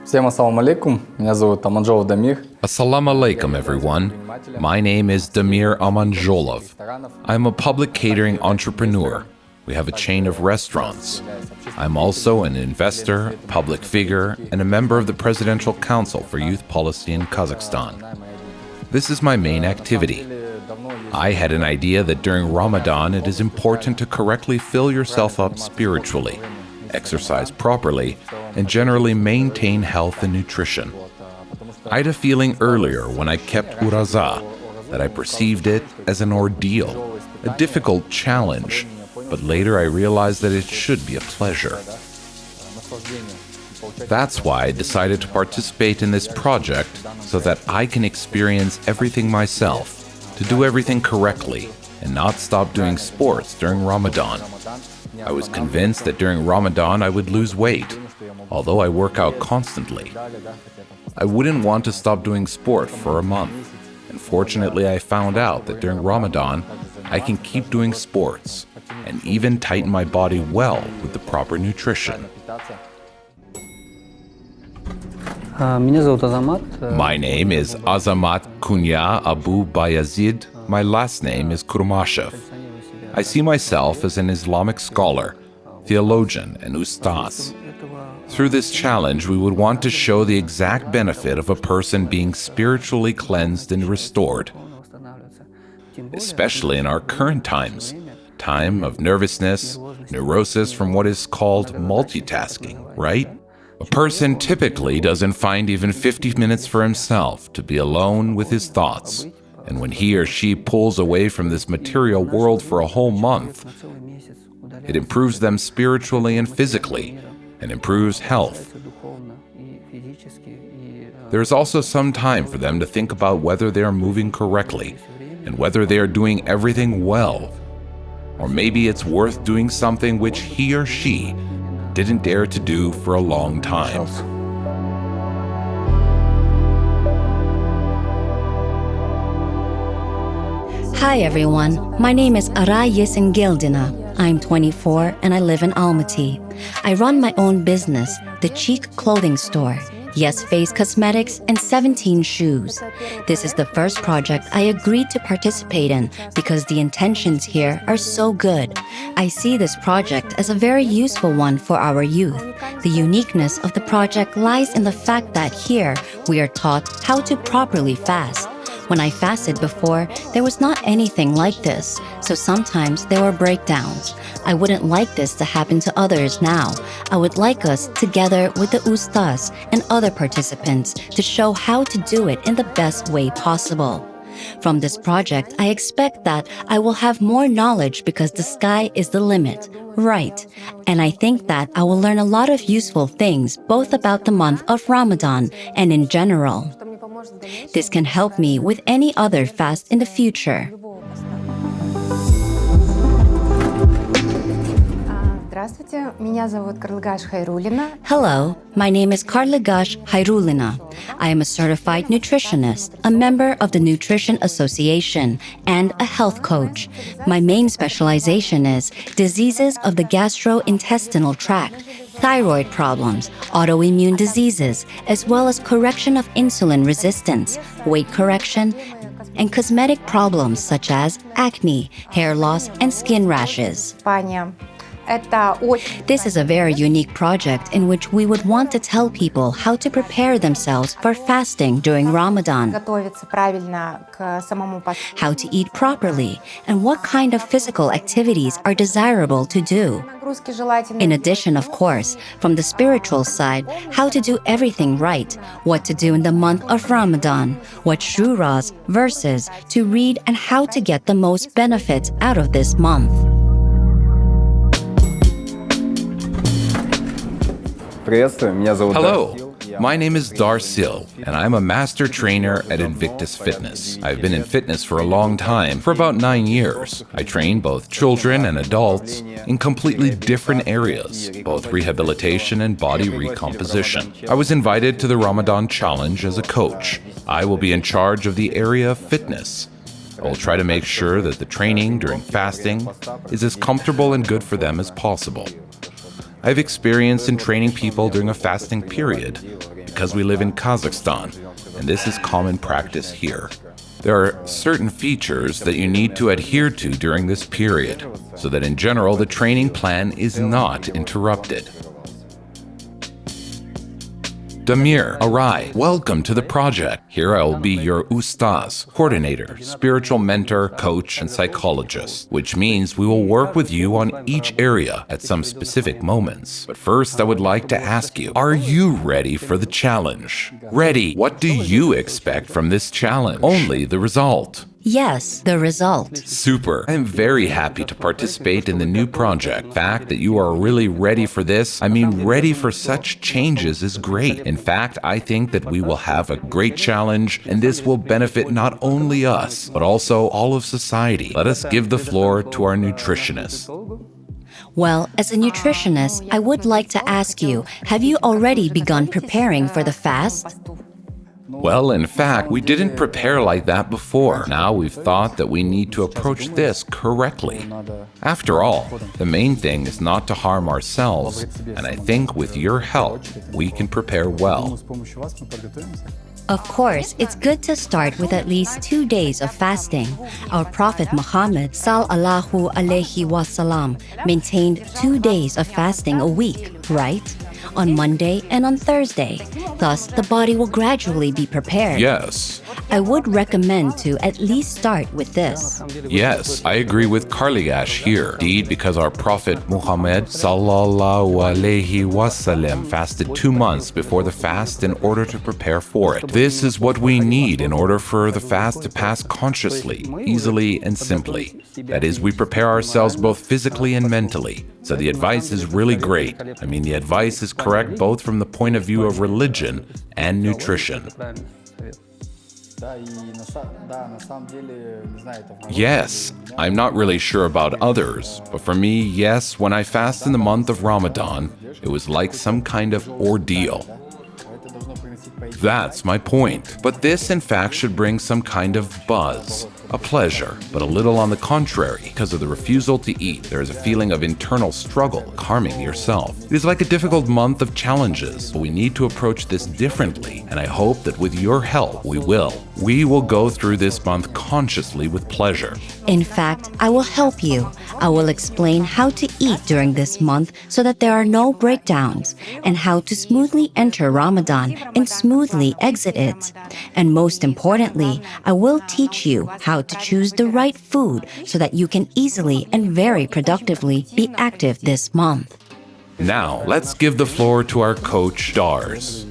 Всем ассаламу алейкум, меня зовут Amanzholov Damir. Assalamu alaikum, everyone. My name is Damir Amanzholov. I'm a public catering entrepreneur. We have a chain of restaurants. I'm also an investor, public figure, and a member of the Presidential Council for Youth Policy in Kazakhstan. This is my main activity. I had an idea that during Ramadan it is important to correctly fill yourself up spiritually, exercise properly, and generally maintain health and nutrition. I had a feeling earlier when I kept uraza that I perceived it as an ordeal, a difficult challenge, but later I realized that it should be a pleasure. That's why I decided to participate in this project so that I can experience everything myself, to do everything correctly, and not stop doing sports during Ramadan. I was convinced that during Ramadan I would lose weight, although I work out constantly. I wouldn't want to stop doing sport for a month, and fortunately I found out that during Ramadan I can keep doing sports and even tighten my body well with the proper nutrition. My name is Azamat Kunya Abu Bayazid. My last name is Kurmashev. I see myself as an Islamic scholar, theologian, and ustaz. Through this challenge, we would want to show the exact benefit of a person being spiritually cleansed and restored, especially in our current times, time of nervousness, neurosis from what is called multitasking, right? A person typically doesn't find even 50 minutes for himself to be alone with his thoughts. And when he or she pulls away from this material world for a whole month, it improves them spiritually and physically, and improves health. There is also some time for them to think about whether they are moving correctly, and whether they are doing everything well. Or maybe it's worth doing something which he or she didn't dare to do for a long time. Hi everyone, my name is Arai Esengeldina. I'm 24 and I live in Almaty. I run my own business, the Cheek Clothing Store, Yes Face Cosmetics, and 17 Shoes. This is the first project I agreed to participate in because the intentions here are so good. I see this project as a very useful one for our youth. The uniqueness of the project lies in the fact that here we are taught how to properly fast. When I fasted before, there was not anything like this, so sometimes there were breakdowns. I wouldn't like this to happen to others now. I would like us, together with the ustaz and other participants, to show how to do it in the best way possible. From this project, I expect that I will have more knowledge because the sky is the limit, right? And I think that I will learn a lot of useful things, both about the month of Ramadan and in general. This can help me with any other fast in the future. Hello, my name is Karligash Hayrulina. I am a certified nutritionist, a member of the Nutrition Association, and a health coach. My main specialization is diseases of the gastrointestinal tract, thyroid problems, autoimmune diseases, as well as correction of insulin resistance, weight correction, and cosmetic problems such as acne, hair loss, and skin rashes. This is a very unique project in which we would want to tell people how to prepare themselves for fasting during Ramadan, how to eat properly, and what kind of physical activities are desirable to do. In addition, of course, from the spiritual side, how to do everything right, what to do in the month of Ramadan, what shuras, verses to read, and how to get the most benefits out of this month. Hello, my name is Darsil, and I'm a master trainer at Invictus Fitness. I've been in fitness for a long time, for about 9 years. I train both children and adults in completely different areas, both rehabilitation and body recomposition. I was invited to the Ramadan Challenge as a coach. I will be in charge of the area of fitness. I will try to make sure that the training during fasting is as comfortable and good for them as possible. I have experience in training people during a fasting period because we live in Kazakhstan, and this is common practice here. There are certain features that you need to adhere to during this period, so that in general the training plan is not interrupted. Damir, Arai, welcome to the project. Here I will be your ustaz, coordinator, spiritual mentor, coach, and psychologist, which means we will work with you on each area at some specific moments. But first, I would like to ask you, are you ready for the challenge? Ready? What do you expect from this challenge? Only the result. Yes, the result. Super. I'm very happy to participate in the new project. The fact that you are really ready for this, ready for such changes is great. In fact, I think that we will have a great challenge, and this will benefit not only us, but also all of society. Let us give the floor to our nutritionist. Well, as a nutritionist, I would like to ask you, have you already begun preparing for the fast? Well, in fact, we didn't prepare like that before. Now we've thought that we need to approach this correctly. After all, the main thing is not to harm ourselves, and I think with your help, we can prepare well. Of course, it's good to start with at least 2 days of fasting. Our Prophet Muhammad sallallahu alaihi wasallam maintained 2 days of fasting a week, right? On Monday and on Thursday. Thus, the body will gradually be prepared. Yes. I would recommend to at least start with this. Yes, I agree with Karligash here. Indeed, because our Prophet Muhammad sallallahu alaihi wasallam fasted 2 months before the fast in order to prepare for it. This is what we need in order for the fast to pass consciously, easily, and simply. That is, we prepare ourselves both physically and mentally. So the advice is really great. The advice is correct both from the point of view of religion and nutrition. Yes, I'm not really sure about others, but for me, yes, when I fast in the month of Ramadan, it was like some kind of ordeal. That's my point. But this, in fact, should bring some kind of buzz, a pleasure, but a little on the contrary. Because of the refusal to eat, there is a feeling of internal struggle, harming yourself. It is like a difficult month of challenges, but we need to approach this differently, and I hope that with your help, we will. We will go through this month consciously with pleasure. In fact, I will help you. I will explain how to eat during this month so that there are no breakdowns, and how to smoothly enter Ramadan and smoothly exit it. And most importantly, I will teach you how to choose the right food so that you can easily and very productively be active this month. Now, let's give the floor to our coach, Dars.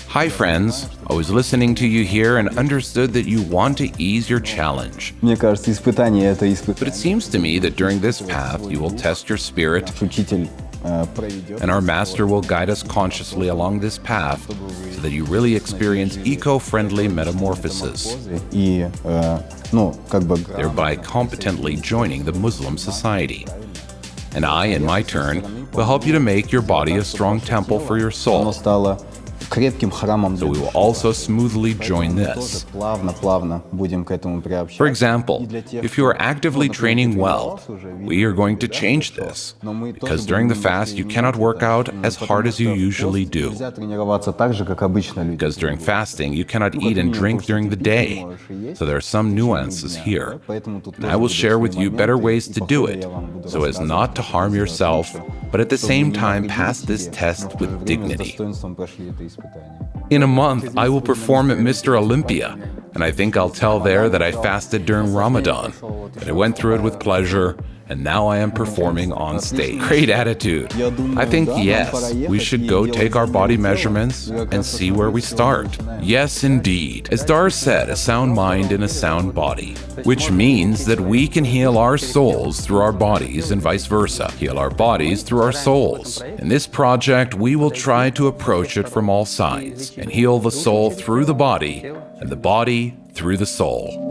Hi friends, I was listening to you here and understood that you want to ease your challenge. Мне кажется, испытание это But испытание. it seems to me that during this path you will test your spirit, Учитель проведет. and our master will guide us consciously along this path so that you really experience eco-friendly metamorphosis, И, thereby competently joining the Muslim society. And I, in my turn, will help you to make your body a strong temple for your оно soul. стало крепким храмом. So we will also smoothly join this. Плавно будем к этому приобщаться. For example, if you are actively training well, we are going to change this, because during the fast you cannot work out as hard as you usually do. Нельзя тренироваться так же, как обычно люди. Because during fasting you cannot eat and drink during the day, so there are some nuances here. And I will share with you better ways to do it, so as not to harm yourself, but at the same time pass this test with dignity. Достоинством прошли это испытание. In a month, I will perform at Mr. Olympia, and I think I'll tell there that I fasted during Ramadan, that I went through it with pleasure, and now I am performing on stage. Great attitude. I think, yes, we should go take our body measurements and see where we start. Yes, indeed. As Dar said, a sound mind in a sound body, which means that we can heal our souls through our bodies and vice versa, heal our bodies through our souls. In this project, we will try to approach it from all sides and heal the soul through the body and the body through the soul.